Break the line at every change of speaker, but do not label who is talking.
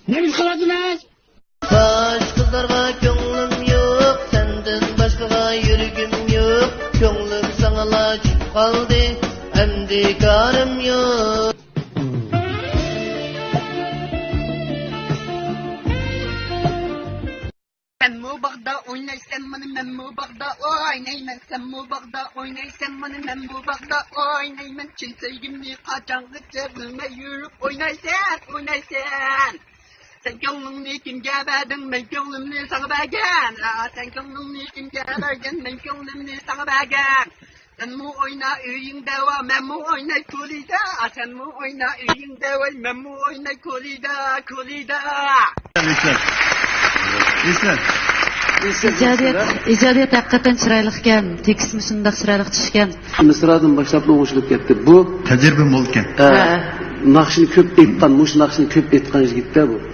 Ne kıladınız?
Başkalarga könglim yok, senden başkaga yürgüm yok. Könglim sanala çıkıp kaldı, emdi karım yok.
Sen mu bagda oynaysan bana, ben mu bagda oynayman. Sen mu bagda oynaysan bana, ben mu bagda oynayman. Çin sevgimni kaçangıça bilme yürüp oynaysan. Sen gönlümni kimge verdin, ben gönlümni sana vergen. Sen gönlümni kimge verdin, ben gönlümni sana vergen. Sen mu oyna üyünde var, ben mu oyna kulida. Sen mu oyna üyünde var, ben mu oyna kulida.
İcadiyat hakikaten çıraylıkken, tekst müsündaq çıraylık düşken.
Mısradan başlap oğuşulup ketdi. Bu
Tecrübem olken.
Nakşini köp etkan, muş nakşini köp etkan jigitler bu.